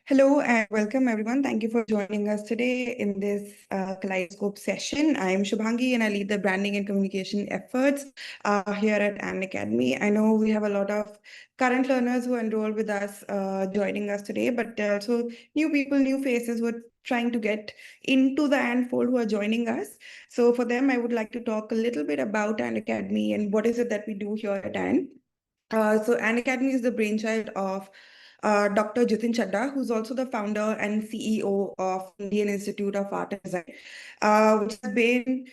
Hello and welcome everyone. Thank you for joining us today in this Kaleidoscope session. I'm Shubhangi and I lead the branding and communication efforts here at An Academy. I know we have a lot of current learners who enroll with us joining us today, but also new people, new faces who are trying to get into the An fold who are joining us. So for them, I would like to talk a little bit about An Academy and what is it that we do here at An. So An Academy is the brainchild of Dr. Jitin Chadda, who's also the founder and CEO of Indian Institute of Art and Design, which has been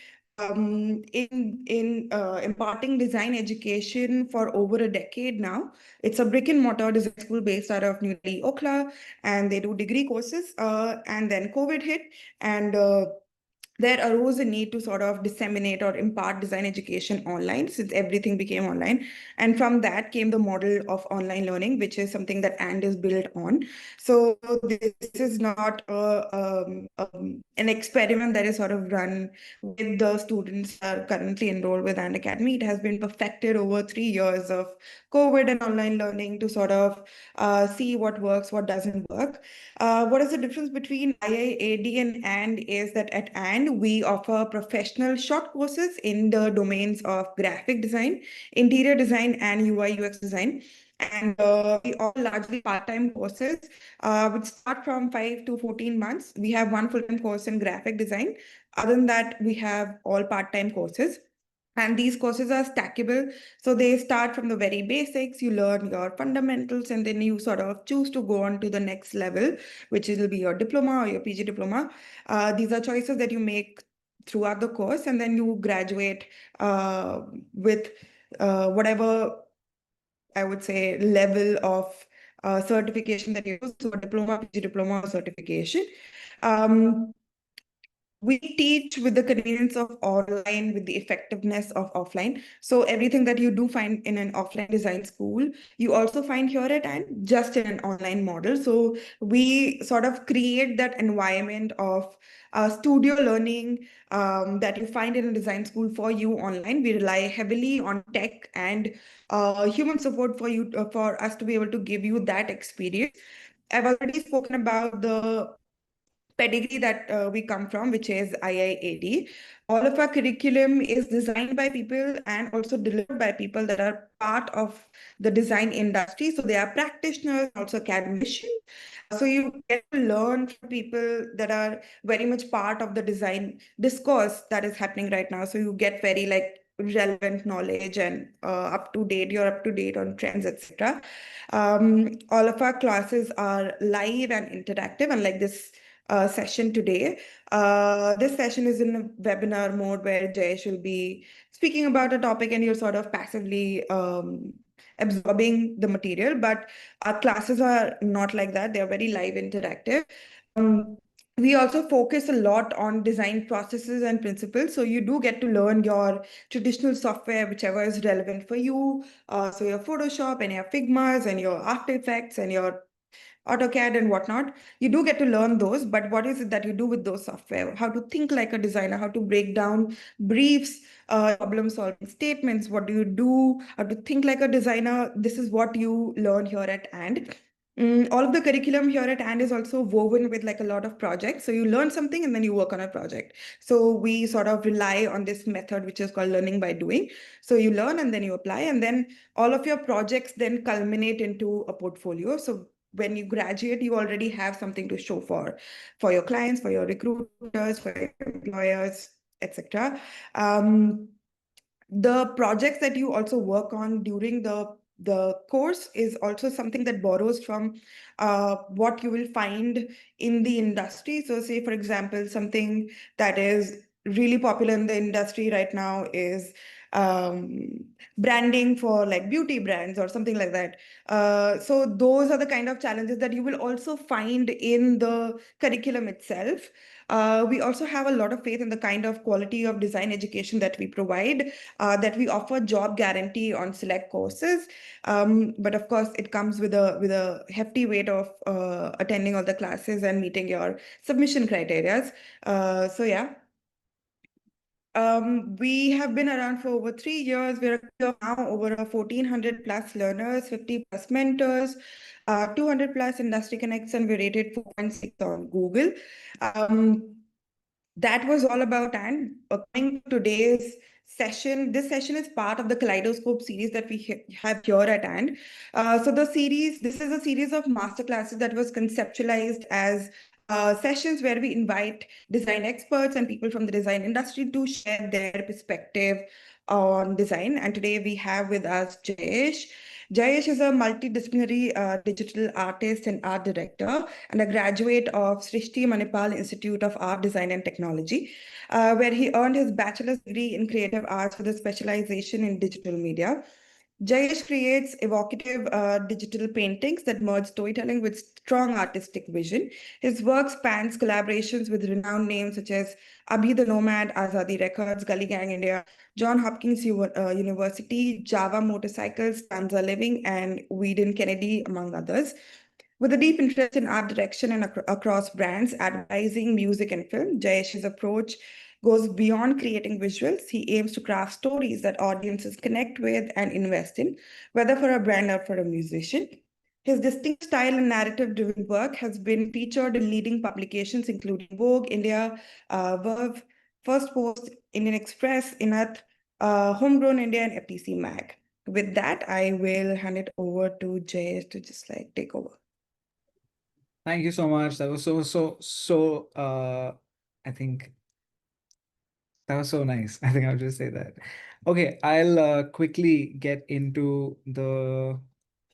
in imparting design education for over a decade now. It's a brick and mortar design school based out of New Delhi, Okhla, and they do degree courses. And then COVID hit, and there arose a need to sort of disseminate or impart design education online since everything became online. And from that came the model of online learning, which is something that AND is built on. So this is not an experiment that is sort of run with the students that are currently enrolled with AND Academy. It has been perfected over 3 years of COVID and online learning to sort of see what works, what doesn't work. What is the difference between IIAD and AND is that at AND, we offer professional short courses in the domains of graphic design, interior design, and UI UX design. And we offer largely part-time courses, which start from 5 to 14 months. We have one full-time course in graphic design. Other than that, we have all part-time courses. And these courses are stackable. So they start from the very basics, you learn your fundamentals, and then you sort of choose to go on to the next level, which will be your diploma or your PG diploma. These are choices that you make throughout the course, and then you graduate with whatever I would say level of certification that you use, so a diploma, PG diploma, or certification. Um, we teach with the convenience of online, with the effectiveness of offline. So everything that you do find in an offline design school, you also find here at and just in an online model. So we sort of create that environment of studio learning that you find in a design school for you online. We rely heavily on tech and human support for you, for us to be able to give you that experience. I've already spoken about the pedigree that we come from, which is IIAD. All of our curriculum is designed by people and also delivered by people that are part of the design industry. So they are practitioners, also academicians. So you get to learn from people that are very much part of the design discourse that is happening right now. So you get very like relevant knowledge and up to date, you're up to date on trends, etc. All of our classes are live and interactive, unlike this session today. This session is in a webinar mode where Jayesh will be speaking about a topic and you're sort of passively absorbing the material, but our classes are not like that. They're very live interactive. We also focus a lot on design processes and principles. So you do get to learn your traditional software, whichever is relevant for you. So your Photoshop and your Figmas and your After Effects and your AutoCAD and whatnot. You do get to learn those, but what is it that you do with those software? How to think like a designer, how to break down briefs, problem-solving statements. What do you do? How to think like a designer. This is what you learn here at AND. All of the curriculum here at AND is also woven with like a lot of projects. So you learn something and then you work on a project. So we sort of rely on this method, which is called learning by doing. So you learn and then you apply, and then all of your projects then culminate into a portfolio. So when you graduate, you already have something to show for your clients, for your recruiters, for your employers, etc. The projects that you also work on during the course is also something that borrows from what you will find in the industry. So say, for example, something that is really popular in the industry right now is branding for like beauty brands or something like that. So those are the kind of challenges that you will also find in the curriculum itself. We also have a lot of faith in the kind of quality of design education that we provide, that we offer job guarantee on select courses. But of course, it comes with a hefty weight of attending all the classes and meeting your submission criteria. So yeah. We have been around for over 3 years. We're a company of now over 1,400 plus learners, 50 plus mentors, 200 plus industry connects, and we're rated 4.6 on Google. Um, that was all about. And coming to today's session, this session is part of the Kaleidoscope series that we have here at hand. This is a series of masterclasses that was conceptualized as sessions where we invite design experts and people from the design industry to share their perspective on design. And today we have with us Jayesh. Jayesh is a multidisciplinary digital artist and art director and a graduate of Srishti Manipal Institute of Art, Design and Technology, where he earned his bachelor's degree in creative arts with a specialization in digital media. Jayesh creates evocative digital paintings that merge storytelling with strong artistic vision. His work spans collaborations with renowned names such as Abhi the Nomad, Azadi Records, Gully Gang India, John Hopkins University, Java Motorcycles, Stanza Living, and Whedon Kennedy, among others. With a deep interest in art direction and across brands, advertising, music, and film, Jayesh's approach goes beyond creating visuals. He aims to craft stories that audiences connect with and invest in, whether for a brand or for a musician. His distinct style and narrative-driven work has been featured in leading publications including Vogue, India, Verve, First Post, Indian Express, Inath, Homegrown India, and FTC Mag. With that, I will hand it over to Jayesh to just like take over. Thank you so much. That was so I think that was so nice. I think I'll just say that. Okay, I'll quickly get into the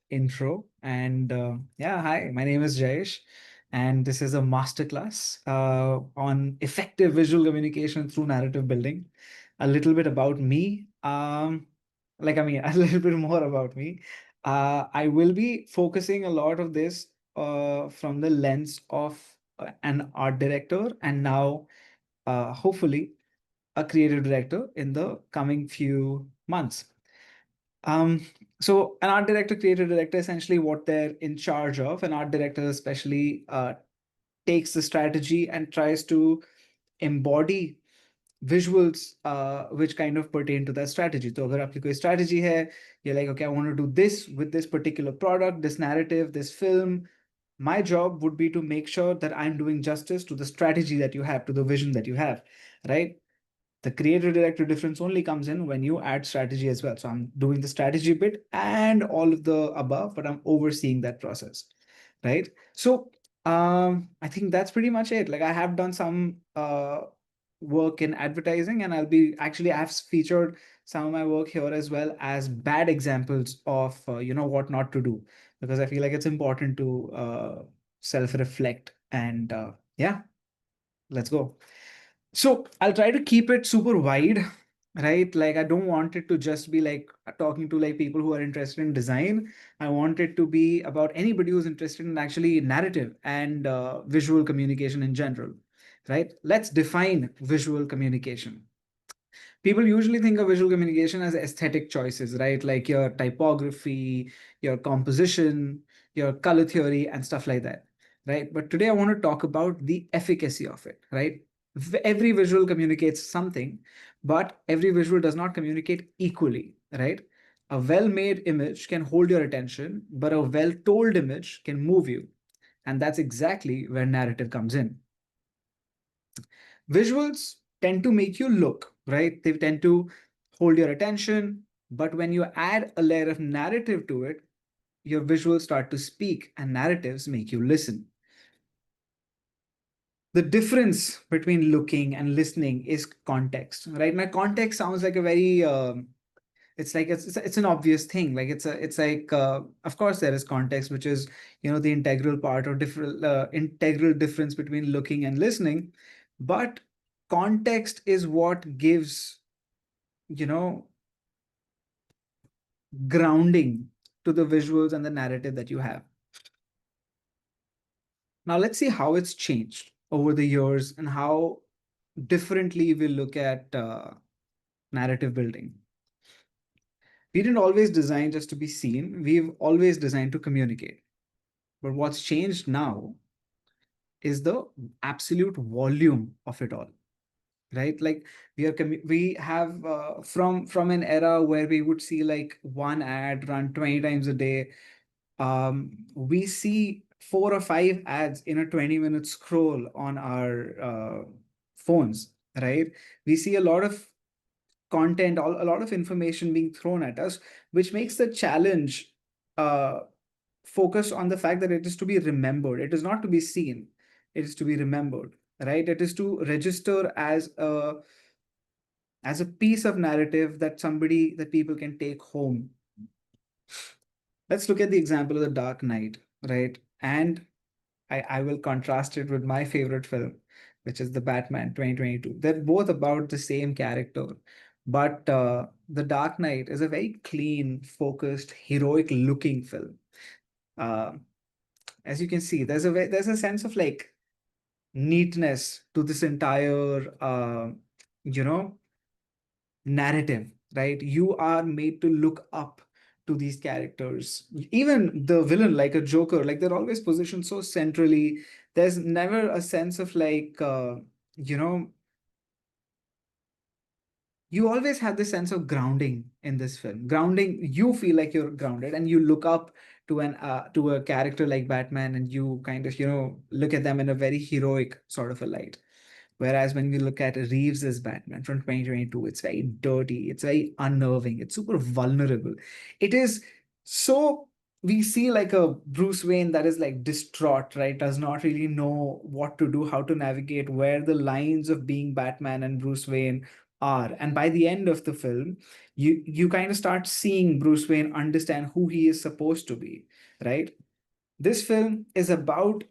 intro. And yeah, hi, my name is Jayesh, and this is a masterclass on effective visual communication through narrative building. A little bit about me. A little bit more about me. I will be focusing a lot of this from the lens of an art director, and now hopefully a creative director in the coming few months. Um, so an art director, creative director, essentially what they're in charge of. An art director especially takes the strategy and tries to embody visuals which kind of pertain to that strategy. So अगर आपकी कोई strategy है, you're like, okay, I want to do this with this particular product, this narrative, this film. My job would be to make sure that I'm doing justice to the strategy that you have, to the vision that you have, right? The creative director difference only comes in when you add strategy as well. So I'm doing the strategy bit and all of the above, but I'm overseeing that process, right? So I think that's pretty much it. Like I have done some work in advertising, and I've featured some of my work here as well as bad examples of what not to do, because I feel like it's important to self-reflect and yeah, let's go. So I'll try to keep it super wide, right? Like I don't want it to just be like talking to like people who are interested in design. I want it to be about anybody who's interested in actually narrative and visual communication in general, right? Let's define visual communication. People usually think of visual communication as aesthetic choices, right? Like your typography, your composition, your color theory, and stuff like that, right? But today I want to talk about the efficacy of it, right? Every visual communicates something, but every visual does not communicate equally, right? A well made image can hold your attention, but a well told image can move you. And that's exactly where narrative comes in. Visuals tend to make you look, right? They tend to hold your attention. But when you add a layer of narrative to it, your visuals start to speak and narratives make you listen. The difference between looking and listening is context, right? Now, context sounds like a very it's like it's an obvious thing. Like it's like of course there is context, which is the integral part or different integral difference between looking and listening. But context is what gives you know grounding to the visuals and the narrative that you have. Now let's see how it's changed over the years and how differently we look at narrative building. We didn't always design just to be seen. We've always designed to communicate. But what's changed now is the absolute volume of it all. right? Like we have from an era where we would see like one ad run 20 times a day. We see 4 or 5 ads in a 20-minute scroll on our phones, right? We see a lot of content, a lot of information being thrown at us, which makes the challenge uh, focus on the fact that it is to be remembered. It is not to be seen. It is to be remembered, right? It is to register as a piece of narrative that people can take home. Let's look at the example of The Dark Knight, right? And I will contrast it with my favorite film, which is The Batman 2022. They're both about the same character, but The Dark Knight is a very clean, focused, heroic looking film. Uh, as you can see, there's a sense of like neatness to this entire you know narrative, right? You are made to look up to these characters. Even the villain, like a Joker, like they're always positioned so centrally. There's never a sense of like, you know, you always have this sense of grounding in this film. Grounding, you feel like you're grounded, and you look up to a character like Batman, and you kind of look at them in a very heroic sort of a light. Whereas when we look at Reeves's Batman from 2022, it's very dirty, it's very unnerving, it's super vulnerable. It is so we see like a Bruce Wayne that is like distraught, right? Does not really know what to do, how to navigate, where the lines of being Batman and Bruce Wayne are. And by the end of the film, you kind of start seeing Bruce Wayne understand who he is supposed to be, right? This film is about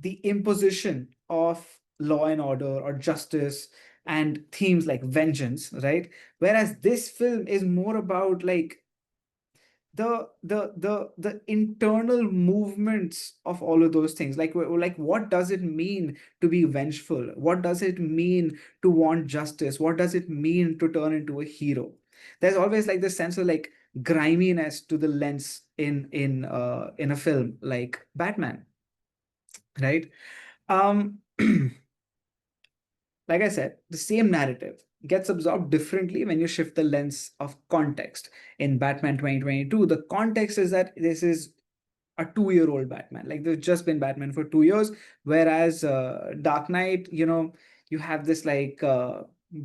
the imposition of law and order or justice and themes like vengeance, right? Whereas this film is more about like the internal movements of all of those things, like what does it mean to be vengeful, what does it mean to want justice, what does it mean to turn into a hero. There's always like this sense of like griminess to the lens in a film like Batman, right? um Like I said, the same narrative gets absorbed differently when you shift the lens of context. In Batman 2022, the context is that this is a 2-year-old Batman. Like they've just been Batman for 2 years. Whereas Dark Knight, you have this like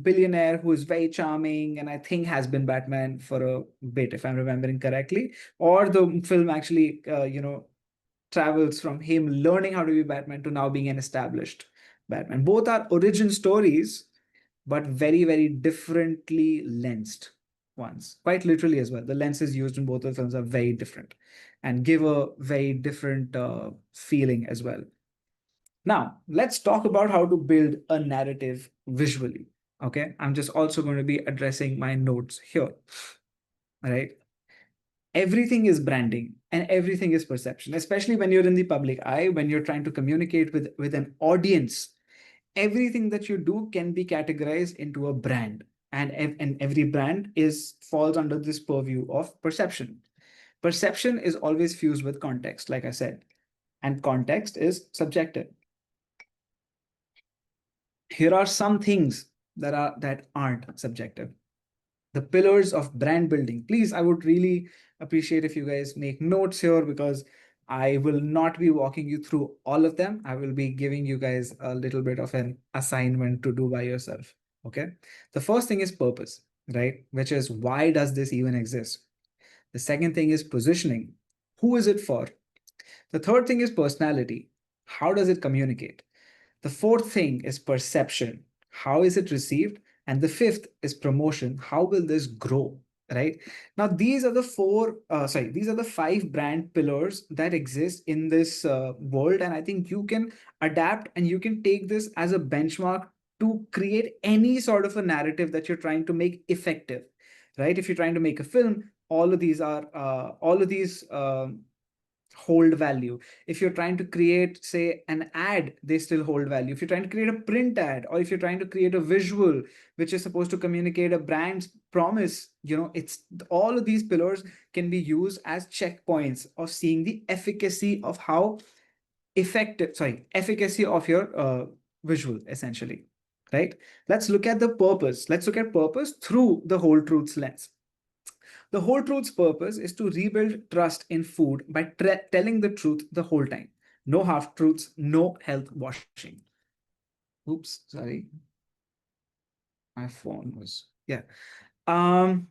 billionaire who is very charming and I think has been Batman for a bit, if I'm remembering correctly. Or the film actually, travels from him learning how to be Batman to now being an established Batman. Both are origin stories, but very, very differently lensed ones. Quite literally as well. The lenses used in both of the films are very different and give a very different feeling as well. Now, let's talk about how to build a narrative visually. Okay, I'm just also going to be addressing my notes here. All right. Everything is branding and everything is perception, especially when you're in the public eye, when you're trying to communicate with an audience. Everything that you do can be categorized into a brand, and every brand is falls under this purview of perception. Perception is always fused with context, like I said, and context is subjective. Here are some things that aren't subjective. The pillars of brand building. Please, I would really appreciate if you guys make notes here, because I will not be walking you through all of them. I will be giving you guys a little bit of an assignment to do by yourself. Okay. The first thing is purpose, right? Which is, why does this even exist? The second thing is positioning. Who is it for? The third thing is personality. How does it communicate? The fourth thing is perception. How is it received? And the fifth is promotion. How will this grow? Right now, these are the five brand pillars that exist in this world. And I think you can adapt and you can take this as a benchmark to create any sort of a narrative that you're trying to make effective. Right? If you're trying to make a film, all of these hold value. If you're trying to create, say, an ad, they still hold value. If you're trying to create a print ad, or if you're trying to create a visual which is supposed to communicate a brand's promise, it's all of these pillars can be used as checkpoints of seeing the efficacy of how efficacy of your visual, essentially, right? Let's look at the purpose. Let's look at purpose through the whole truth's lens. The whole truth's purpose is to rebuild trust in food by telling the truth the whole time. No half truths, no health washing. Oops, sorry. My phone was, yeah. Um,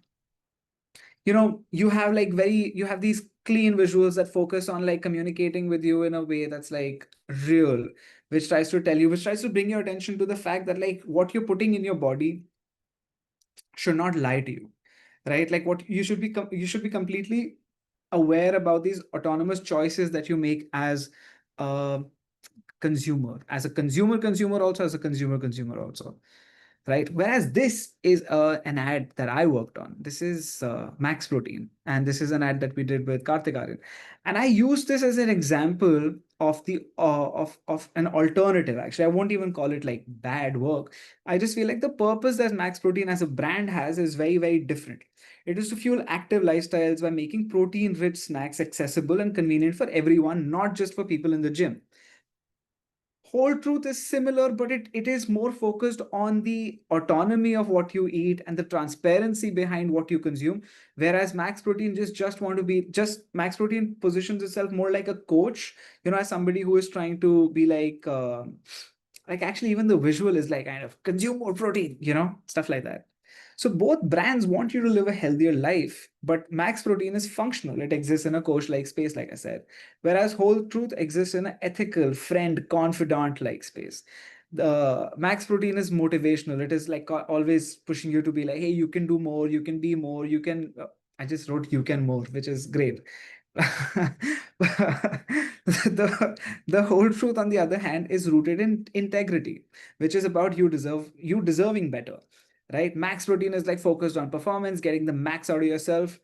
you have like you have these clean visuals that focus on like communicating with you in a way that's like real, which tries to tell you, which tries to bring your attention to the fact that like what you're putting in your body should not lie to you, right? Like what you should be you should be completely aware about these autonomous choices that you make as a consumer also, as a consumer also, right? Whereas this is an ad that I worked on. This is Max Protein, and this is an ad that we did with Karthik Aryan, and I use this as an example of the of an alternative. Actually, I won't even call it like bad work. I just feel like the purpose that Max Protein as a brand has is very different. It is to fuel active lifestyles by making protein-rich snacks accessible and convenient for everyone, not just for people in the gym. Whole truth is similar, but it is more focused on the autonomy of what you eat and the transparency behind what you consume. Whereas Max Protein just want to be just Max Protein positions itself more like a coach, as somebody who is trying to be like actually even the visual is like kind of consume more protein, stuff like that. So both brands want you to live a healthier life, but Max Protein is functional. It exists in a coach-like space, like I said, whereas Whole Truth exists in an ethical, friend, confidant-like space. The Max Protein is motivational. It is like always pushing you to be like, hey, you can do more, you can be more, you can. I just wrote you can more, which is great. The Whole Truth, on the other hand, is rooted in integrity, which is about you deserving better, right? Max Protein is like focused on performance, getting the max out of yourself,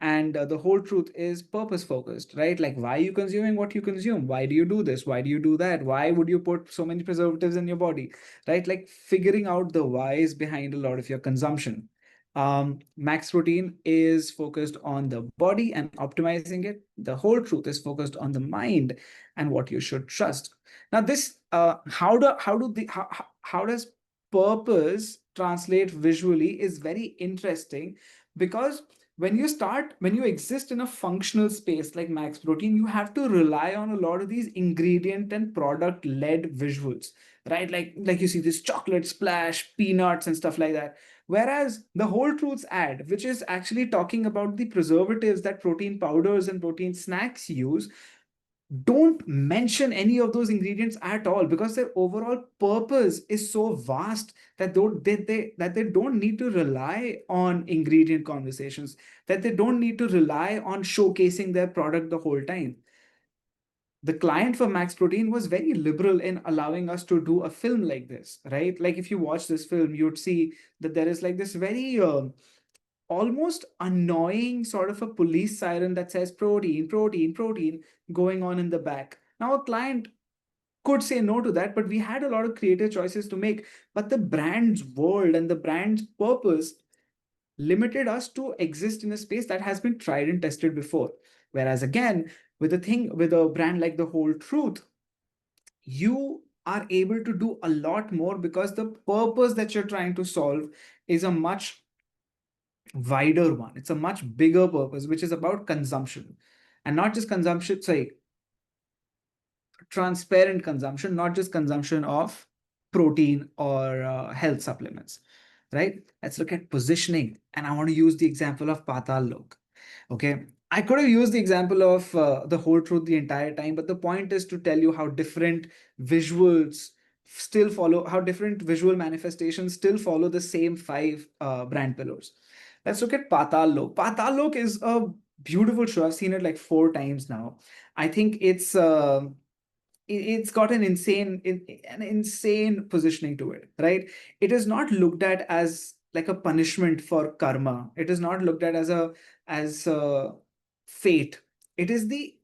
and the Whole Truth is purpose focused, right? Like, why are you consuming what you consume? Why do you do this? Why do you do that? Why would you put so many preservatives in your body, right? Like figuring out the whys behind a lot of your consumption. Max Protein is focused on the body and optimizing it. The Whole Truth is focused on the mind and what you should trust. Now, this how does purpose translate visually is very interesting, because when you exist in a functional space like Max Protein, you have to rely on a lot of these ingredient and product led visuals, right? Like you see this chocolate splash, peanuts and stuff like that. Whereas the Whole Truths ad, which is actually talking about the preservatives that protein powders and protein snacks use, don't mention any of those ingredients at all, because their overall purpose is so vast that they don't need to rely on ingredient conversations, that they don't need to rely on showcasing their product the whole time. The client for Max Protein was very liberal in allowing us to do a film like this, right? Like if you watch this film, you'd see that there is like this very almost annoying sort of a police siren that says protein, protein, protein going on in the back. Now, a client could say no to that, but we had a lot of creative choices to make. But the brand's world and the brand's purpose limited us to exist in a space that has been tried and tested before. Whereas, again, with a brand like The Whole Truth, you are able to do a lot more because the purpose that you're trying to solve is a much wider one. It's a much bigger purpose, which is about consumption, and not just consumption, sorry, transparent consumption, not just consumption of protein or health supplements, right? Let's look at positioning. And I want to use the example of Patal Lok. Okay. I could have used the example of the Whole Truth the entire time, but the point is to tell you how different visuals still follow, how different visual manifestations still follow the same five brand pillars. Let's look at Patal Lok. Patal Lok is a beautiful show. I've seen it like 4 times now. I think it's got an insane positioning to it, right? It is not looked at as like a punishment for karma. It is not looked at as a fate. It is the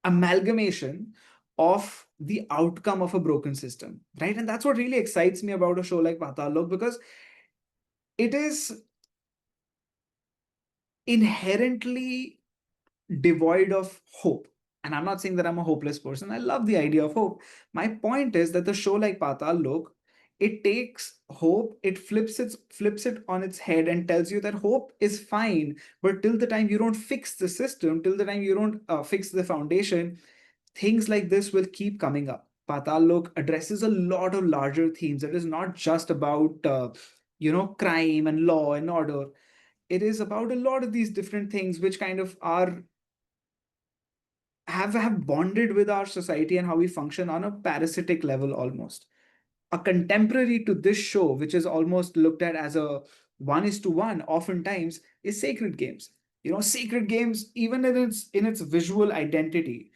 amalgamation of the outcome of a broken system, right? And that's what really excites me about a show like Patal Lok, because it is inherently devoid of hope. And I'm not saying that I'm a hopeless person. I love the idea of hope. My point is that the show like Patal Lok, it takes hope, it flips it on its head and tells you that hope is fine, but till the time you don't fix the system, till the time you don't fix the foundation, things like this will keep coming up. Patal Lok addresses a lot of larger themes. It is not just about crime and law and order. It is about a lot of these different things which kind of are have bonded with our society and how we function on a parasitic level almost. A contemporary to this show, which is almost looked at as a one is to one, oftentimes, is Sacred Games. Sacred Games, even in its visual identity,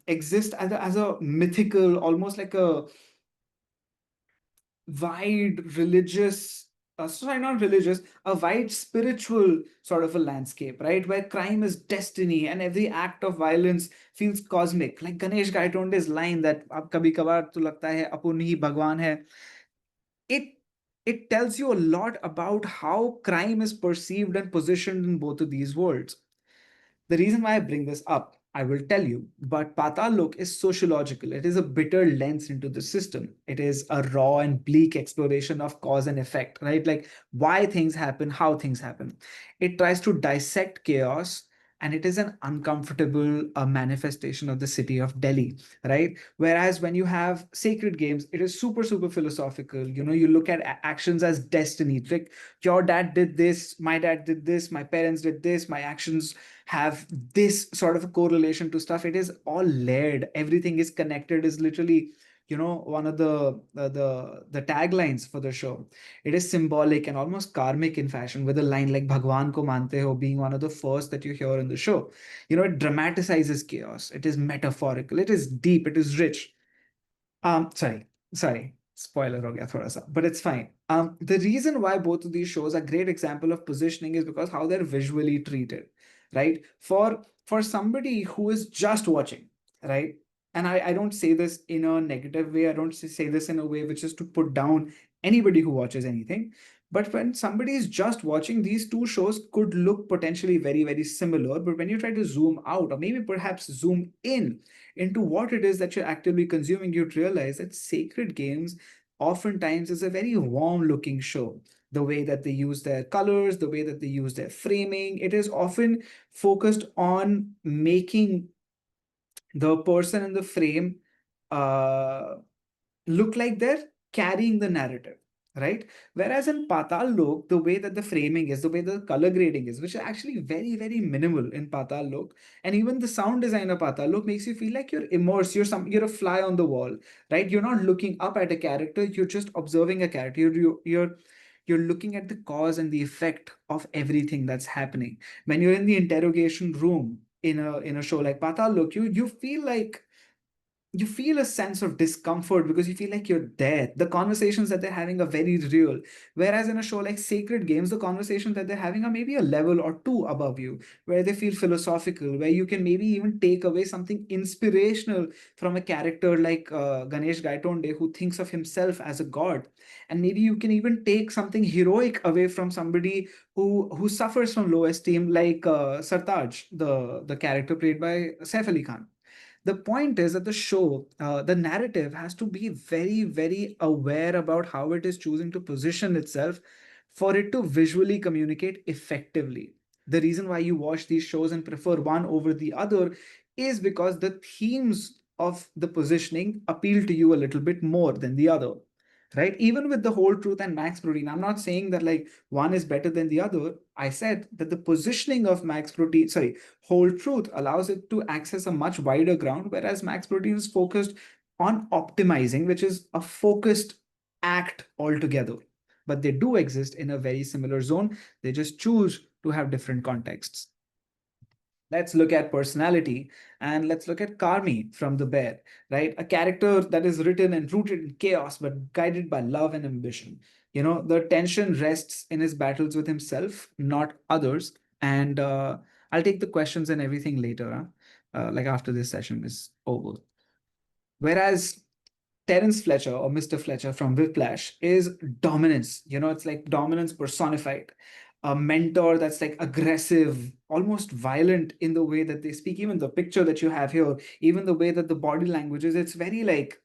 exist as a mythical, almost like a wide religious, sorry, not religious, a wide spiritual sort of a landscape, right? Where crime is destiny and every act of violence feels cosmic. Like Ganesh Gaitonde's line that "Ab kabhi kabar to lagta hai apun hi bhagwan hai." It it tells you a lot about how crime is perceived and positioned in both of these worlds. The reason why I bring this up, I will tell you, but Patal Lok is sociological. It is a bitter lens into the system. It is a raw and bleak exploration of cause and effect, right? Like why things happen, how things happen. It tries to dissect chaos, and it is an uncomfortable manifestation of the city of Delhi, right? Whereas when you have Sacred Games, it is super, super philosophical. You look at actions as destiny. Like your dad did this, my dad did this, my parents did this, my actions have this sort of a correlation to stuff. It is all layered. Everything is connected. Is literally, one of the taglines for the show. It is symbolic and almost karmic in fashion, with a line like "Bhagwan ko mante ho" being one of the first that you hear in the show. It dramatizes chaos. It is metaphorical. It is deep. It is rich. Sorry, spoiler ho gaya thoda sa, but it's fine. The reason why both of these shows are great example of positioning is because how they're visually treated, right? For somebody who is just watching, right? And I don't say this in a negative way. I don't say this in a way which is to put down anybody who watches anything. But when somebody is just watching, these two shows could look potentially very, very similar. But when you try to zoom out, or maybe perhaps zoom in into what it is that you're actively consuming, you'd realize that Sacred Games oftentimes is a very warm looking show. The way that they use their colors, the way that they use their framing, it is often focused on making the person in the frame uh, look like they're carrying the narrative, right? Whereas in Patal Lok, the way that the framing is, the way the color grading is, which is actually very, very minimal in Patal Lok, and even the sound design of Patal Lok makes you feel like you're immersed. You're a fly on the wall, right? You're not looking up at a character. You're just observing a character. You're looking at the cause and the effect of everything that's happening. When you're in the interrogation room in a show like Patal Lok, you feel a sense of discomfort because you feel like you're there. The conversations that they're having are very real. Whereas in a show like Sacred Games, the conversations that they're having are maybe a level or two above you, where they feel philosophical, where you can maybe even take away something inspirational from a character like Ganesh Gaitonde, who thinks of himself as a god. And maybe you can even take something heroic away from somebody who suffers from low esteem, like Sartaj, the character played by Saif Ali Khan. The point is that the show, the narrative has to be very, very aware about how it is choosing to position itself for it to visually communicate effectively. The reason why you watch these shows and prefer one over the other is because the themes of the positioning appeal to you a little bit more than the other, right? Even with the Whole Truth and Max Protein, I'm not saying that like one is better than the other. I said that the positioning of Whole Truth allows it to access a much wider ground, whereas Max Protein is focused on optimizing, which is a focused act altogether. But they do exist in a very similar zone. They just choose to have different contexts. Let's look at personality, and let's look at Carmi from The Bear, right? A character that is written and rooted in chaos, but guided by love and ambition. The tension rests in his battles with himself, not others. And I'll take the questions and everything later, like after this session is over. Whereas Terence Fletcher, or Mr. Fletcher from Whiplash, is dominance. It's like dominance personified. a mentor that's like aggressive, almost violent in the way that they speak. Even the picture that you have here, even the way that the body language is, it's very like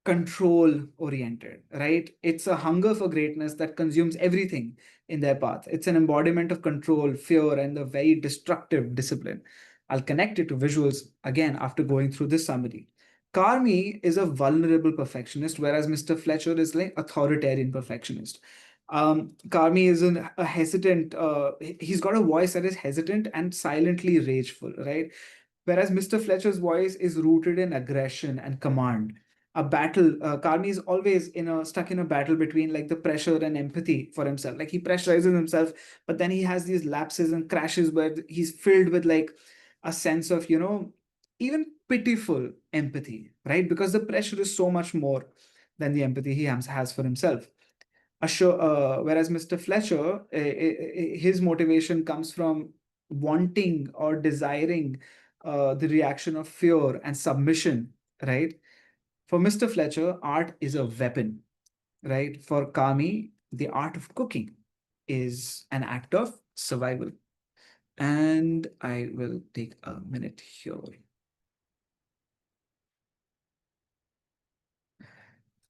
control oriented, right? It's a hunger for greatness that consumes everything in their path. It's an embodiment of control, fear, and the very destructive discipline. I'll connect it to visuals again after going through this summary. Carmi is a vulnerable perfectionist, whereas Mr. Fletcher is like authoritarian perfectionist. Carmi is a hesitant, he's got a voice that is hesitant and silently rageful, right? Whereas Mr. Fletcher's voice is rooted in aggression and command. A battle, Carmi is always stuck in a battle between like the pressure and empathy for himself. Like he pressurizes himself, but then he has these lapses and crashes where he's filled with like a sense of, even pitiful empathy, right? Because the pressure is so much more than the empathy he has for himself. Whereas Mr. Fletcher, his motivation comes from wanting or desiring the reaction of fear and submission, right? For Mr. Fletcher, art is a weapon, right? For Kami, the art of cooking is an act of survival. And I will take a minute here.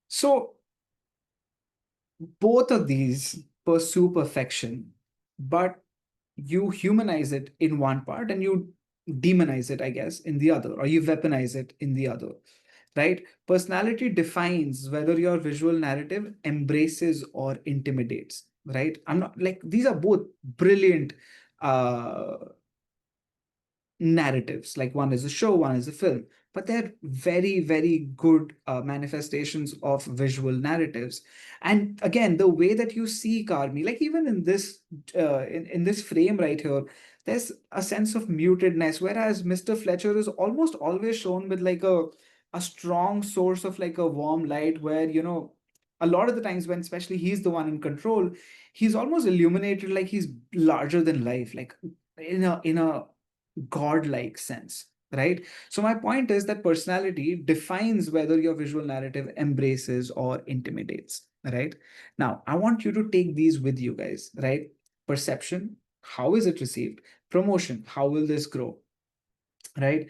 So, both of these pursue perfection, but you humanize it in one part and you demonize it, I guess, in the other, or you weaponize it in the other, right? Personality defines whether your visual narrative embraces or intimidates, right? I'm not like these are both brilliant uh, narratives. Like one is a show, one is a film, but they're very, very good manifestations of visual narratives. And again, the way that you see Karmi, like even in this in this frame right here, there's a sense of mutedness, whereas Mr. Fletcher is almost always shown with like a strong source of like a warm light, where a lot of the times when especially he's the one in control, he's almost illuminated like he's larger than life, like in a godlike sense, right? So my point is that personality defines whether your visual narrative embraces or intimidates, right? Now I want you to take these with you guys, right? Perception, how is it received? Promotion, how will this grow, right?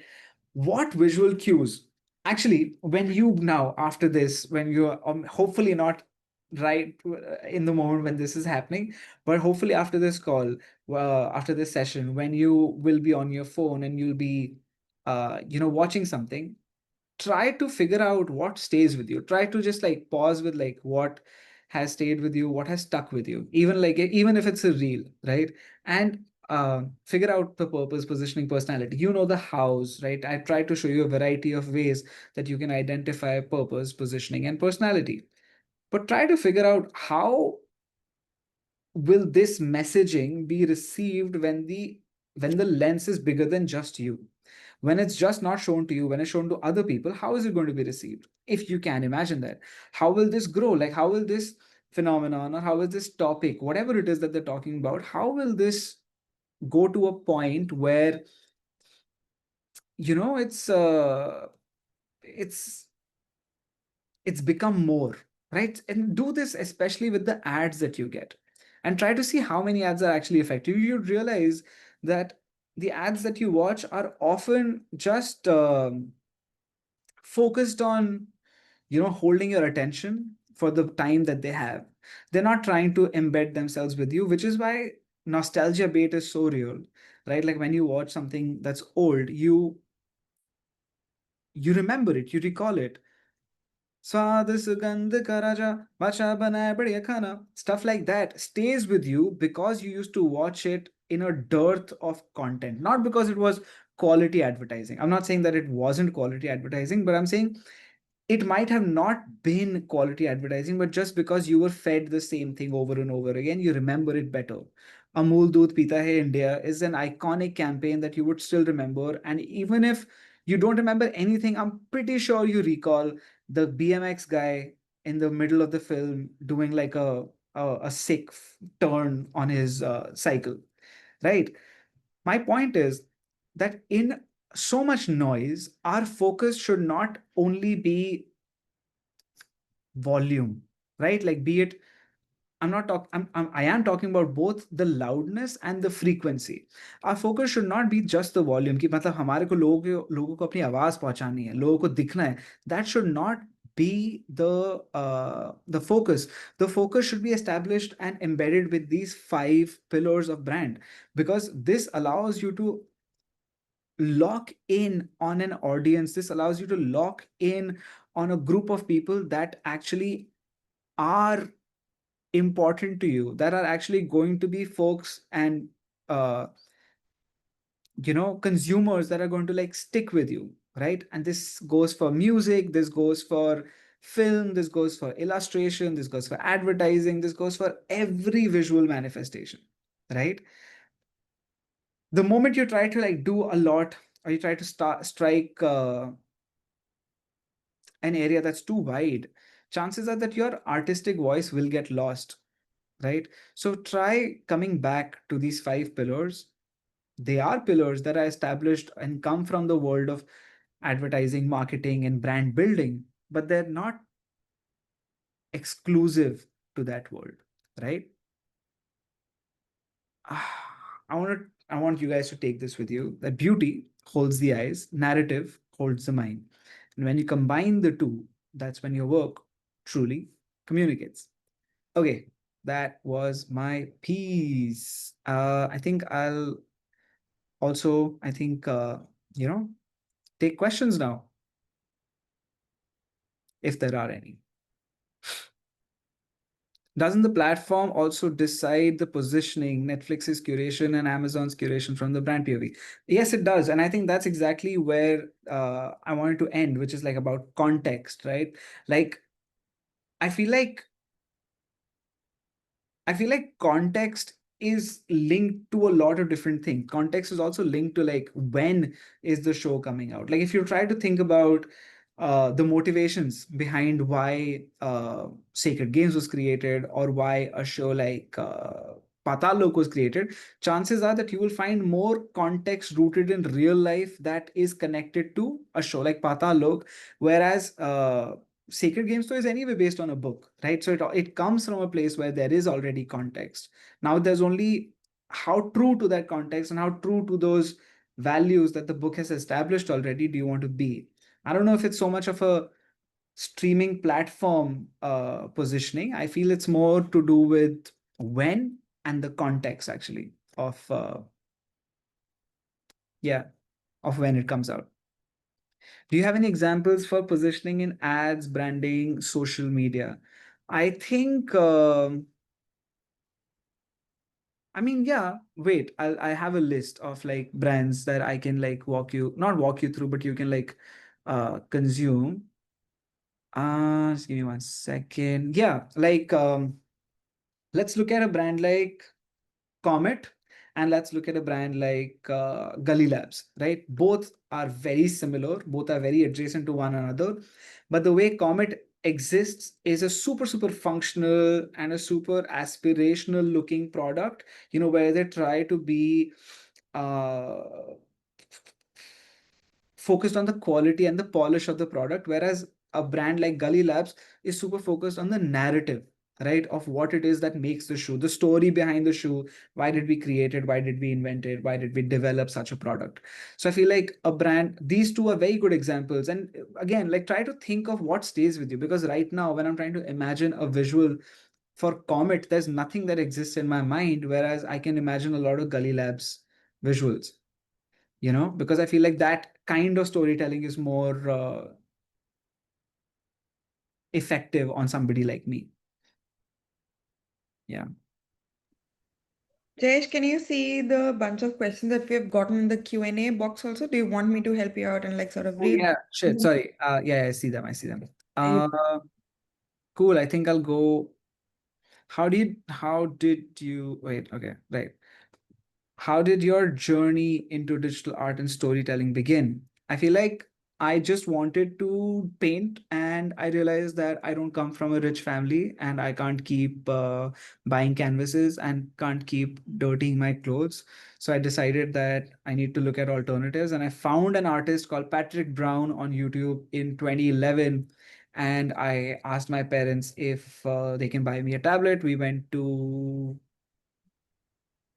What visual cues, actually, when you now after this, when you're hopefully not right in the moment when this is happening, but hopefully after this call, after this session, when you will be on your phone and you'll be watching something, try to figure out what stays with you. Try to just like pause with like what has stayed with you, what has stuck with you, even like even if it's a reel, right? And figure out the purpose, positioning, personality. The house, right? I try to show you a variety of ways that you can identify purpose, positioning, and personality. But try to figure out how will this messaging be received when the lens is bigger than just you, when it's just not shown to you, when it's shown to other people. How is it going to be received? If you can imagine that, how will this grow? Like how will this phenomenon, or how will this topic, whatever it is that they're talking about, how will this go to a point where it's it's become more, right? And do this especially with the ads that you get, and try to see how many ads are actually effective. You'd realize that the ads that you watch are often just focused on holding your attention for the time that they have. They're not trying to embed themselves with you, which is why nostalgia bait is so real, right? Like when you watch something that's old, you remember it, you recall it. स्वाद सुगंध का राजा बादशाह बनाए बढ़िया खाना. Stuff like that stays with you because you used to watch it in a dearth of content, not because it was quality advertising. I'm not saying that it wasn't quality advertising, but I'm saying it might have not been quality advertising, but just because you were fed the same thing over and over again, you remember it better. Amul Doodh Pita Hai India is an iconic campaign that you would still remember. And even if you don't remember anything, I'm pretty sure you recall the BMX guy in the middle of the film doing like a sick turn on his cycle, right? My point is that in so much noise, our focus should not only be volume, right? Like be it I'm not talking, I am talking about both the loudness and the frequency. Our focus should not be just the volume कि मतलब हमारे को लोगों को अपनी आवाज पहुंचानी है, लोगों को दिखना है. That should not be the focus. The focus should be established and embedded with these 5 pillars of brand, because this allows you to lock in on an audience. This allows you to lock in on a group of people that actually are important to you, that are actually going to be folks and uh, consumers that are going to like stick with you, right? And this goes for music, this goes for film, this goes for illustration, this goes for advertising, this goes for every visual manifestation, right? The moment you try to like do a lot, or you try to strike an area that's too wide, chances are that your artistic voice will get lost, right? So try coming back to these 5 pillars. They are pillars that are established and come from the world of advertising, marketing, and brand building, but they're not exclusive to that world, right? I want you guys to take this with you, that beauty holds the eyes, narrative holds the mind. And when you combine the two, that's when your work truly communicates. Okay, that was my piece. I think I'll also, you know, take questions now, if there are any. Doesn't the platform also decide the positioning, Netflix's curation and Amazon's curation from the brand POV? Yes, it does. And I think that's exactly where I wanted to end, which is like about context, right? Like, I feel like context is linked to a lot of different things. Context is also linked to like when is the show coming out. Like if you try to think about the motivations behind why Sacred Games was created, or why a show like Patal Lok was created, chances are that you will find more context rooted in real life that is connected to a show like Patal Lok, whereas Sacred Games though is anyway based on a book, right? So it comes from a place where there is already context. Now there's only how true to that context and how true to those values that the book has established already do you want to be. I don't know if it's so much of a streaming platform positioning. I feel it's more to do with when and the context actually of yeah, of when it comes out. Do you have any examples for positioning in ads, branding, social media? I think, I mean, yeah, wait, I have a list of like brands that I can like not walk you through, but you can like consume. Just give me 1 second. Yeah, like let's look at a brand like Comet, and let's look at a brand like Gully Labs, right? Both are very similar, both are very adjacent to one another. But the way Comet exists is a super, super functional and a super aspirational looking product, where they try to be uh, focused on the quality and the polish of the product, whereas a brand like Gully Labs is super focused on the narrative, right, of what it is that makes the shoe, the story behind the shoe. Why did we create it? Why did we invent it? Why did we develop such a product? So I feel like a brand, these two are very good examples. And again, like try to think of what stays with you, because right now when I'm trying to imagine a visual for Comet, there's nothing that exists in my mind, whereas I can imagine a lot of Gully Labs visuals, because I feel like that kind of storytelling is more effective on somebody like me. Yeah. Jayesh, can you see the bunch of questions that we have gotten in the Q&A box also? Do you want me to help you out and like sort of Oh, read? yeah, shit. Sorry. Yeah, I see them. I see them. Cool. I think I'll go. How did you, wait, okay, right. How did your journey into digital art and storytelling begin? I feel like I just wanted to paint, and I realized that I don't come from a rich family and I can't keep buying canvases and can't keep dirtying my clothes. So I decided that I need to look at alternatives. And I found an artist called Patrick Brown on YouTube in 2011. and I asked my parents if they can buy me a tablet. We went to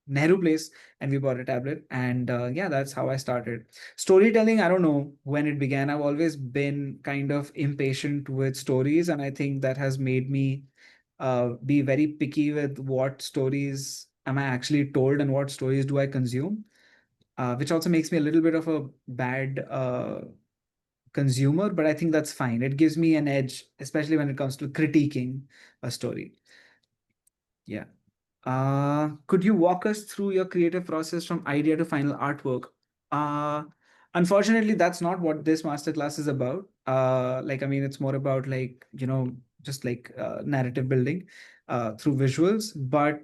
Nehru Place and we bought a tablet. And yeah, that's how I started. Storytelling, I don't know when it began. I've always been kind of impatient with stories, and I think that has made me be very picky with what stories am I actually told and what stories do I consume, which also makes me a little bit of a bad consumer, but I think that's fine. It gives me an edge, especially when it comes to critiquing a story. Yeah. Could you walk us through your creative process from idea to final artwork? Uh, Unfortunately, that's not what this masterclass is about. Like, I mean, it's more about like, just like narrative building through visuals. But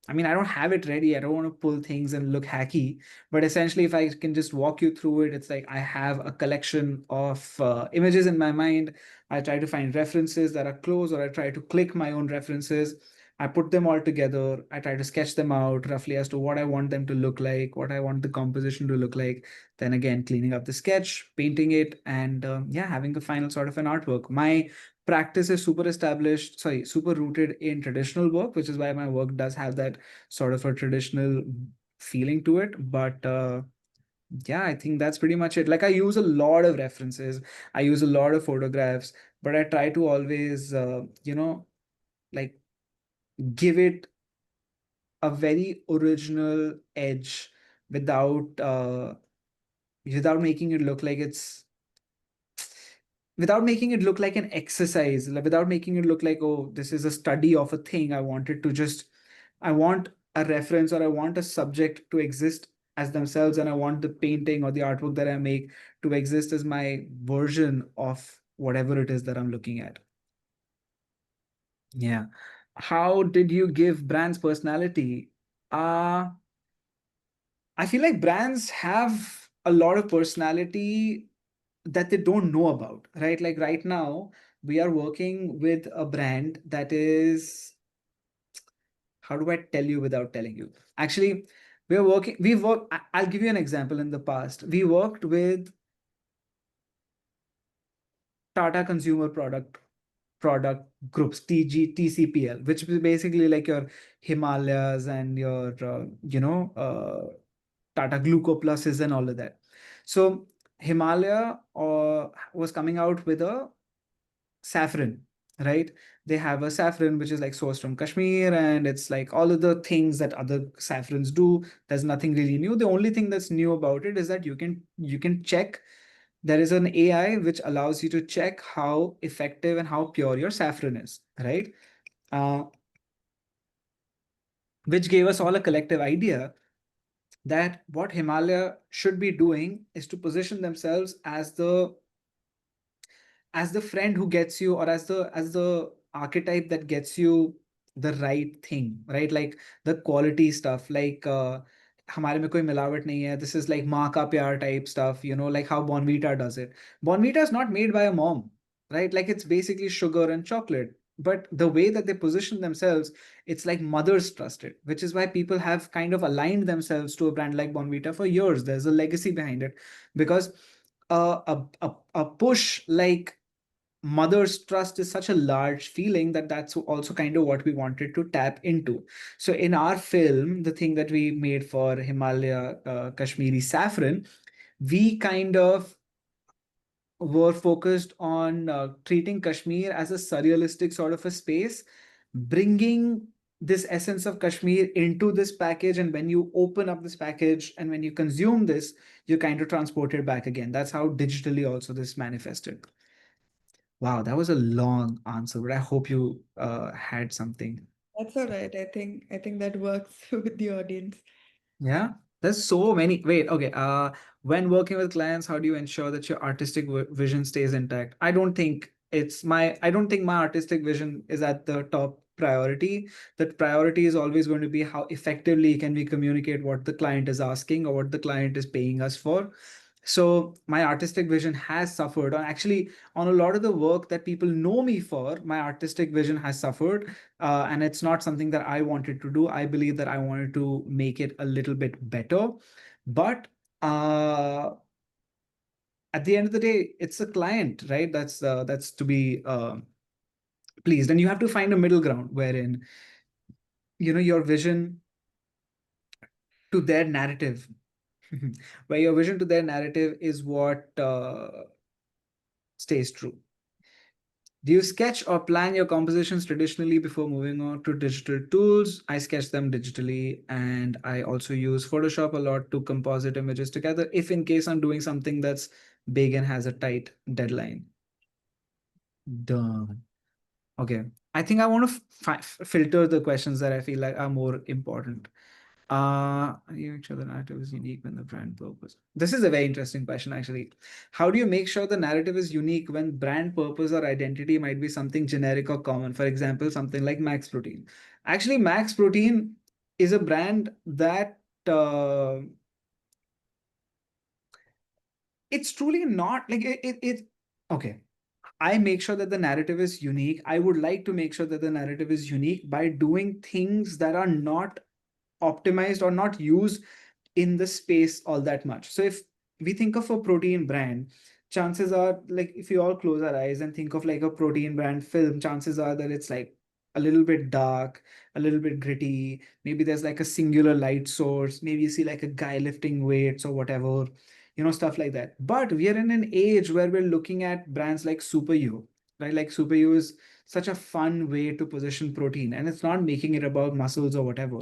I mean, I don't have it ready. I don't want to pull things and look hacky. But essentially, if I can just walk you through it, it's like I have a collection of images in my mind. I try to find references that are close, or I try to click my own references. I put them all together. I try to sketch them out roughly as to what I want them to look like, what I want the composition to look like. Then again, cleaning up the sketch, painting it, and yeah, having a final sort of an artwork. My practice is super rooted in traditional work, which is why my work does have that sort of a traditional feeling to it. But yeah, I think that's pretty much it. Like, I use a lot of references, I use a lot of photographs, but I try to always, like, give it a very original edge without without making it look like it's without making it look like an exercise, like, without making it look like, oh, this is a study of a thing. I want a reference, or I want a subject to exist as themselves, and I want the painting or the artwork that I make to exist as my version of whatever it is that I'm looking at. Yeah. How did you give brands personality? Uh, I feel like brands have a lot of personality that they don't know about, right? Like right now, we are working with a brand that is, how do I tell you without telling you? Actually, I'll give you an example. In the past, we worked with Tata Consumer Product Groups, TCPL, which is basically like your Himalayas and your, Tata Gluco Pluses and all of that. So Himalaya was coming out with a saffron, right? They have a saffron which is like sourced from Kashmir, and it's like all of the things that other saffrons do. There's nothing really new. The only thing that's new about it is that you can check. There is an AI which allows you to check how effective and how pure your saffron is, right? Uh, which gave us all a collective idea that what Himalaya should be doing is to position themselves as the friend who gets you, or as the archetype that gets you the right thing, right? Like the quality stuff, like हमारे में कोई मिलावट नहीं है. This is like माँ का प्यार type stuff, like how Bonvita does it. Bonvita is not made by a mom, right? Like, it's basically sugar and chocolate. But the way that they position themselves, it's like mothers trust it, which is why people have kind of aligned themselves to a brand like Bonvita for years. There's a legacy behind it, because a push like mother's trust is such a large feeling that that's also kind of what we wanted to tap into. So in our film, the thing that we made for Himalaya Kashmiri saffron, we kind of were focused on treating Kashmir as a surrealistic sort of a space, bringing this essence of Kashmir into this package. And when you open up this package and when you consume this, you kind of transport it back again. That's how digitally also this manifested. Wow, that was a long answer, but I hope you had something. That's all right. I think that works with the audience. Yeah, there's so many. Wait, okay. When working with clients, how do you ensure that your artistic vision stays intact? I don't think my artistic vision is at the top priority. That priority is always going to be how effectively can we communicate what the client is asking or what the client is paying us for. So my artistic vision has suffered, or actually on a lot of the work that people know me for, my artistic vision has suffered. And it's not something that I wanted to do. I believe that I wanted to make it a little bit better. But at the end of the day, it's a client, right? That's to be pleased, and you have to find a middle ground wherein your vision to their narrative, where your vision to their narrative is what stays true. Do you sketch or plan your compositions traditionally before moving on to digital tools? I sketch them digitally, and I also use Photoshop a lot to composite images together if in case I'm doing something that's big and has a tight deadline. Done. Okay. I think I want to filter the questions that I feel like are more important. You make sure the narrative is unique when the brand purpose. This is a very interesting question, actually. How do you make sure the narrative is unique when brand purpose or identity might be something generic or common? For example, something like Max Protein. Actually, Max Protein is a brand that it's truly not like it. Okay. I make sure that the narrative is unique. I would like to make sure that the narrative is unique by doing things that are not optimized or not used in the space all that much. So if we think of a protein brand, chances are, like, if we all close our eyes and think of like a protein brand film, chances are that it's like a little bit dark, a little bit gritty. Maybe there's like a singular light source. Maybe you see like a guy lifting weights or whatever, stuff like that. But we are in an age where we're looking at brands like Super You, right? Like Super You is such a fun way to position protein, and it's not making it about muscles or whatever.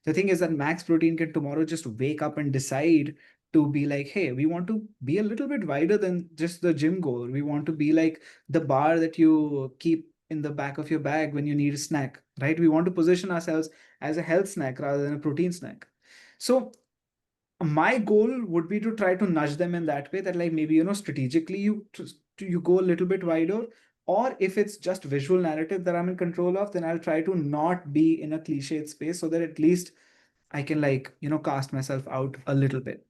The thing is that Max Protein can tomorrow just wake up and decide to be like, hey, we want to be a little bit wider than just the gym goal. We want to be like the bar that you keep in the back of your bag when you need a snack, right? We want to position ourselves as a health snack rather than a protein snack. So my goal would be to try to nudge them in that way, that like maybe strategically you go a little bit wider, or if it's just visual narrative that I'm in control of, then I'll try to not be in a cliched space so that at least I can like cast myself out a little bit.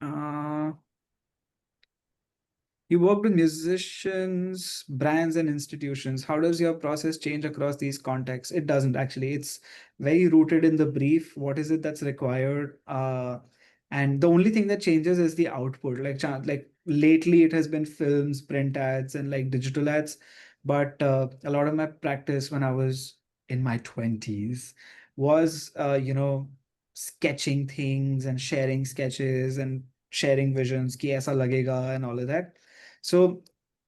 uh You work with musicians, brands, and institutions. How does your process change across these contexts? It doesn't actually. It's very rooted in the brief. What is it that's required? And the only thing that changes is the output. Like lately, it has been films, print ads, and like digital ads. But a lot of my practice when I was in my 20s was, sketching things and sharing sketches and sharing visions, ki aisa lagega and all of that. So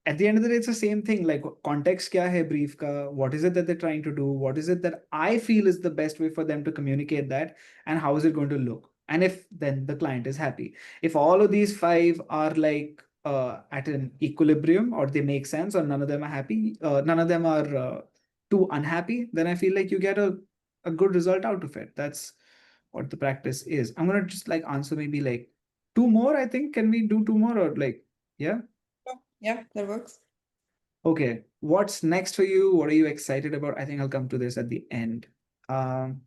at the end of the day, it's the same thing. Like, context kya hai brief ka? What is it that they're trying to do? What is it that I feel is the best way for them to communicate that? And how is it going to look? And if then the client is happy. If all of these five are like at an equilibrium, or they make sense, or none of them are happy, none of them are too unhappy, then I feel like you get a good result out of it. That's what the practice is. I'm gonna just like answer maybe like two more. I think, can we do two more, or like, yeah? Yeah, that works. Okay, what's next for you? What are you excited about? I think I'll come to this at the end. Um,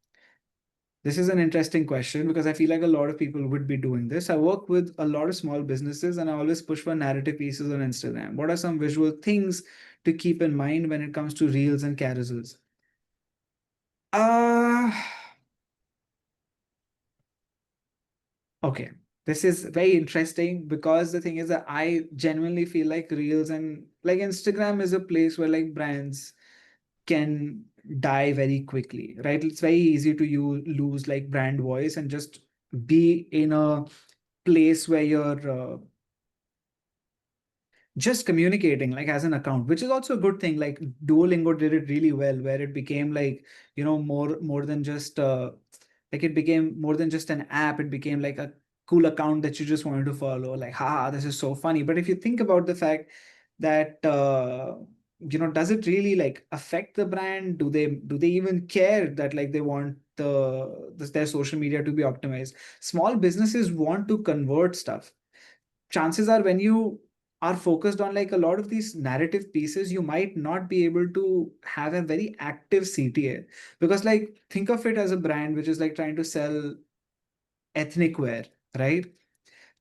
this is an interesting question because I feel like a lot of people would be doing this. I work with a lot of small businesses and I always push for narrative pieces on Instagram. What are some visual things to keep in mind when it comes to reels and carousels? Uh, okay. This is very interesting because the thing is that I genuinely feel like reels and like Instagram is a place where like brands can die very quickly, right? It's very easy to lose like brand voice and just be in a place where you're just communicating like as an account, which is also a good thing. Like Duolingo did it really well, where it became like more than just like it became more than just an app. It became like a cool account that you just wanted to follow, like, ha, this is so funny. But if you think about the fact that does it really like affect the brand? Do they even care that like they want their social media to be optimized? Small businesses want to convert stuff. Chances are, when you are focused on like a lot of these narrative pieces, you might not be able to have a very active CTA, because like think of it as a brand which is like trying to sell ethnic wear, right?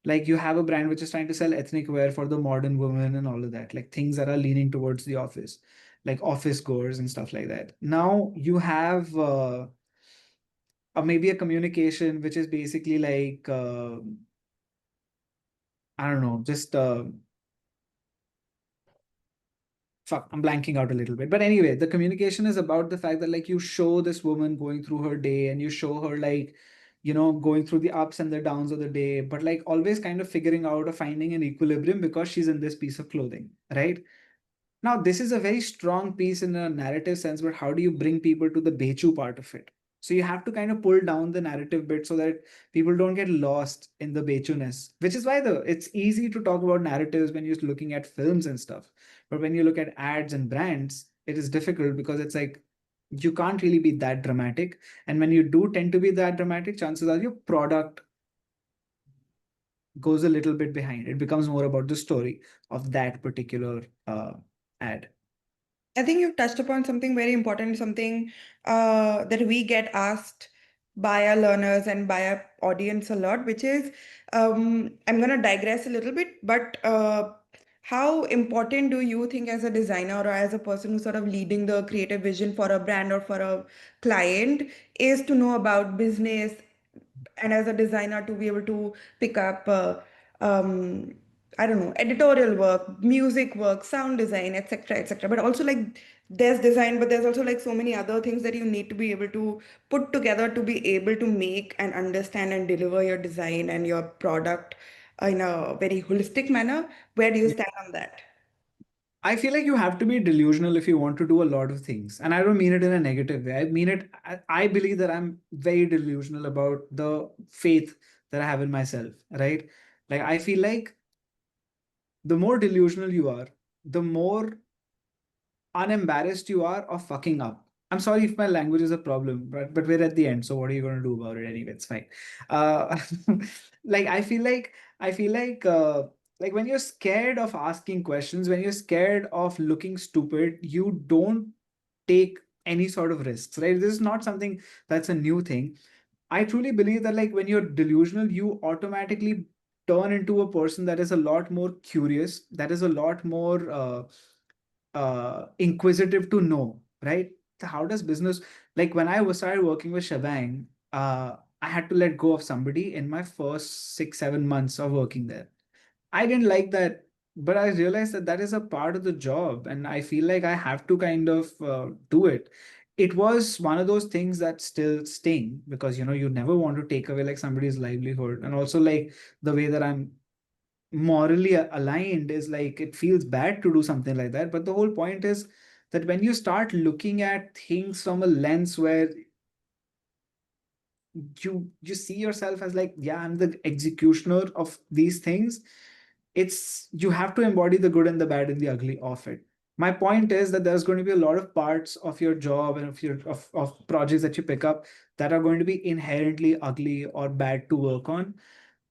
Like you have a brand which is trying to sell ethnic wear for the modern woman and all of that, like things that are leaning towards the office, like office goers and stuff like that. Now you have or maybe a communication which is basically like I don't know, just fuck, I'm blanking out a little bit. But anyway, the communication is about the fact that like you show this woman going through her day and you show her like, going through the ups and the downs of the day, but like always kind of figuring out or finding an equilibrium because she's in this piece of clothing, right? Now, this is a very strong piece in a narrative sense, but how do you bring people to the Bechu part of it? So you have to kind of pull down the narrative bit so that people don't get lost in the Bechu-ness, which is why it's easy to talk about narratives when you're looking at films and stuff. But when you look at ads and brands, it is difficult because it's like you can't really be that dramatic. And when you do tend to be that dramatic, chances are your product goes a little bit behind. It becomes more about the story of that particular ad. I think you've touched upon something very important, something that we get asked by our learners and by our audience a lot, which is I'm going to digress a little bit, but how important do you think as a designer or as a person who's sort of leading the creative vision for a brand or for a client is to know about business and as a designer to be able to pick up um, I don't know, editorial work, music work, sound design, etc., etc. But also like there's design, but there's also like so many other things that you need to be able to put together to be able to make and understand and deliver your design and your product in a very holistic manner. Where do you stand on that? I feel like you have to be delusional if you want to do a lot of things. And I don't mean it in a negative way. I mean it, I believe that I'm very delusional about the faith that I have in myself, right? Like, I feel like the more delusional you are, the more unembarrassed you are of fucking up. I'm sorry if my language is a problem, but we're at the end, so what are you going to do about it anyway? It's fine. Uh, like I feel like when you're scared of asking questions, when you're scared of looking stupid, you don't take any sort of risks, right? This is not something that's a new thing. I truly believe that like when you're delusional, you automatically turn into a person that is a lot more curious, that is a lot more inquisitive to know, right? How does business, like when I was started working with Shebang, I had to let go of somebody in my first 6 7 months of working there. I didn't like that, but I realized that that is a part of the job, and I feel like I have to kind of do it. It was one of those things that still sting because you never want to take away like somebody's livelihood, and also like the way that I'm morally aligned is like it feels bad to do something like that. But the whole point is that when you start looking at things from a lens where you see yourself as like, yeah, I'm the executioner of these things, it's you have to embody the good and the bad and the ugly of it. My point is that there's going to be a lot of parts of your job and of projects that you pick up that are going to be inherently ugly or bad to work on,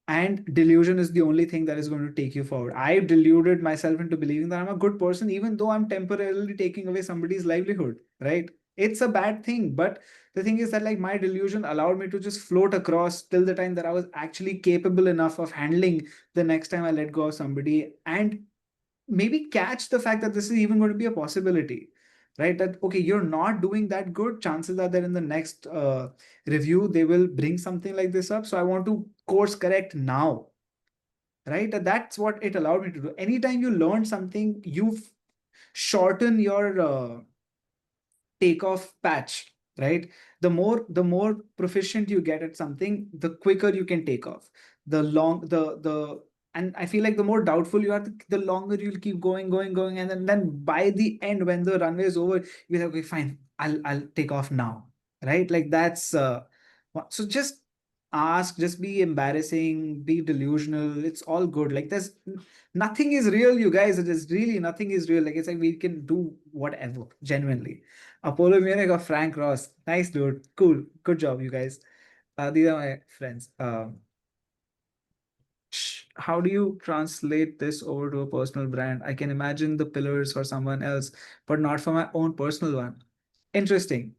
and delusion is the only thing that is going to take you forward. I've deluded myself into believing that I'm a good person, even though I'm temporarily taking away somebody's livelihood, right? It's a bad thing. But the thing is that, like, my delusion allowed me to just float across till the time that I was actually capable enough of handling the next time I let go of somebody, and maybe catch the fact that this is even going to be a possibility, right? That okay, you're not doing that good, chances are that in the next review they will bring something like this up, so I want to course correct now, right? That's what it allowed me to do. Anytime you learn something, you shorten your takeoff patch, right? The more proficient you get at something, the quicker you can take off. The long the And I feel like the more doubtful you are, the longer you'll keep going, and then by the end, when the runway is over, you're like, okay, fine, I'll take off now, right? Like that's so just ask, just be embarrassing, be delusional. It's all good. Like there's nothing is real, you guys. It is really nothing is real. Like it's like we can do whatever, genuinely. Apollo Munich or Frank Ross. Nice, dude. Cool. Good job, you guys. These are my friends. How do you translate this over to a personal brand? I can imagine the pillars for someone else, but not for my own personal one. Interesting.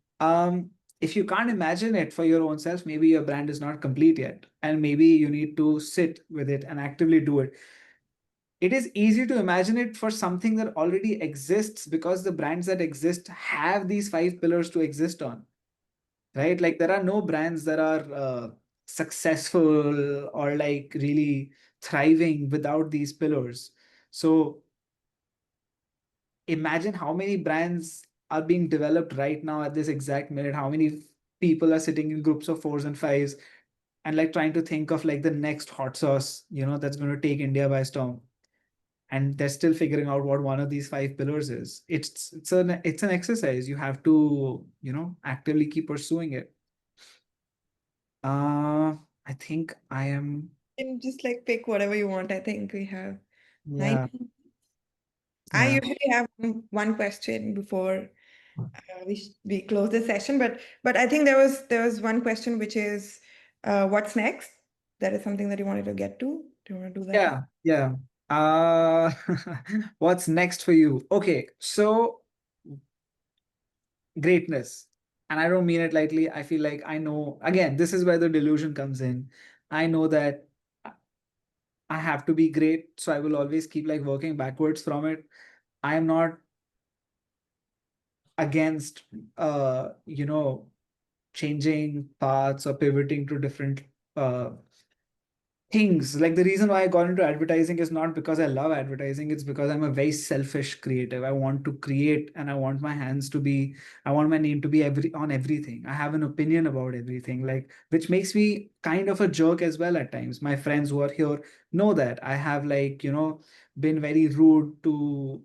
If you can't imagine it for your own self, maybe your brand is not complete yet, and maybe you need to sit with it and actively do it. It is easy to imagine it for something that already exists because the brands that exist have these five pillars to exist on, right? Like there are no brands that are successful or like really thriving without these pillars. So imagine how many brands are being developed right now at this exact minute, how many people are sitting in groups of fours and fives and like trying to think of like the next hot sauce, that's going to take India by storm. And they're still figuring out what one of these five pillars is. It's an exercise. You have to, actively keep pursuing it. I think I am. And just like pick whatever you want. I think we have nine. Yeah, I yeah, usually have one question before we close the session, but I think there was one question which is what's next? That is something that you wanted to get to. Do you want to do that now? yeah. Uh, what's next for you? Okay, so greatness. And I don't mean it lightly. I feel like I know, again, this is where the delusion comes in. I know that I have to be great, so I will always keep like working backwards from it. I am not against changing paths or pivoting to different uh things. Like the reason why I got into advertising is not because I love advertising, it's because I'm a very selfish creative. I want to create and I want my name to be on everything. I have an opinion about everything, like which makes me kind of a jerk as well at times. My friends who are here know that I have like, been very rude to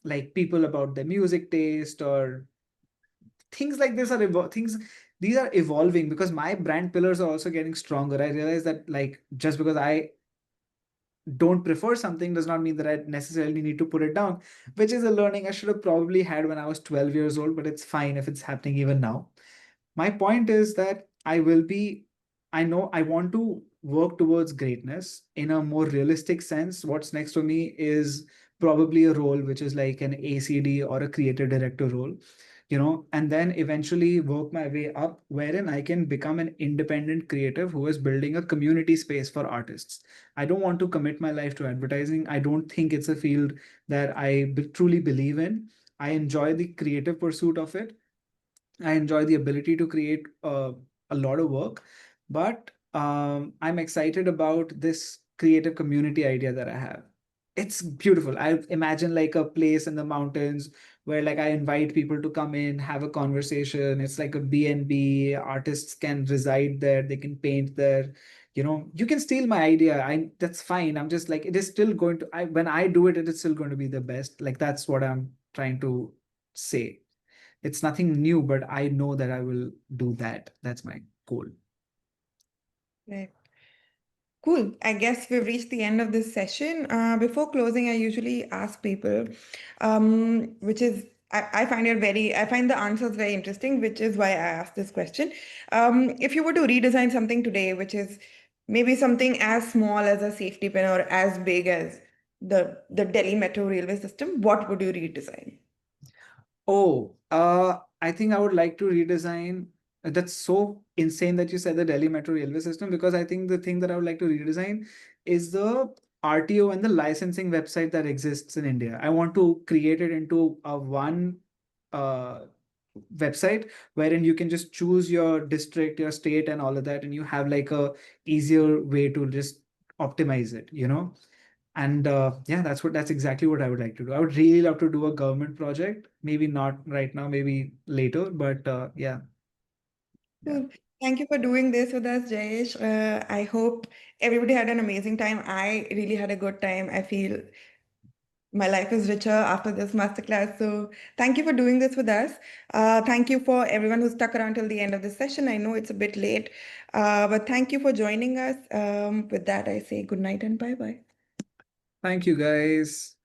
like people about their music taste or things like this things these are evolving because my brand pillars are also getting stronger. I realize that like just because I don't prefer something does not mean that I necessarily need to put it down, which is a learning I should have probably had when I was 12 years old, but it's fine if it's happening even now. My point is that I know I want to work towards greatness in a more realistic sense. What's next for me is probably a role which is like an ACD or a creative director role, and then eventually work my way up wherein I can become an independent creative who is building a community space for artists. I don't want to commit my life to advertising. I don't think it's a field that truly believe in. I enjoy the creative pursuit of it. I enjoy the ability to create a lot of work, but I'm excited about this creative community idea that I have. It's beautiful. I imagine like a place in the mountains where like I invite people to come in, have a conversation. It's like a B&B. Artists can reside there. They can paint there. You can steal my idea. That's fine. I'm just like, it is still going to, when I do it, it is still going to be the best. Like that's what I'm trying to say. It's nothing new, but I know that I will do that. That's my goal. Right. Cool. I guess we've reached the end of this session. Before closing, I usually ask people, which is I find the answers very interesting, which is why I asked this question. If you were to redesign something today, which is maybe something as small as a safety pin or as big as the Delhi Metro railway system, what would you redesign? Oh, I think I would like to redesign. That's so insane that you said the Delhi Metro railway system because I think the thing that I would like to redesign is the RTO and the licensing website that exists in India. I want to create it into a one uh, website wherein you can just choose your district, your state, and all of that, and you have like a easier way to just optimize it. And yeah, that's exactly what I would like to do. I would really love to do a government project. Maybe not right now, maybe later, but yeah, yeah. Cool. Thank you for doing this with us, Jayesh. I hope everybody had an amazing time. I really had a good time. I feel my life is richer after this masterclass. So thank you for doing this with us. Thank you for everyone who stuck around till the end of this session. I know it's a bit late, but thank you for joining us. With that, I say good night and bye bye. Thank you, guys.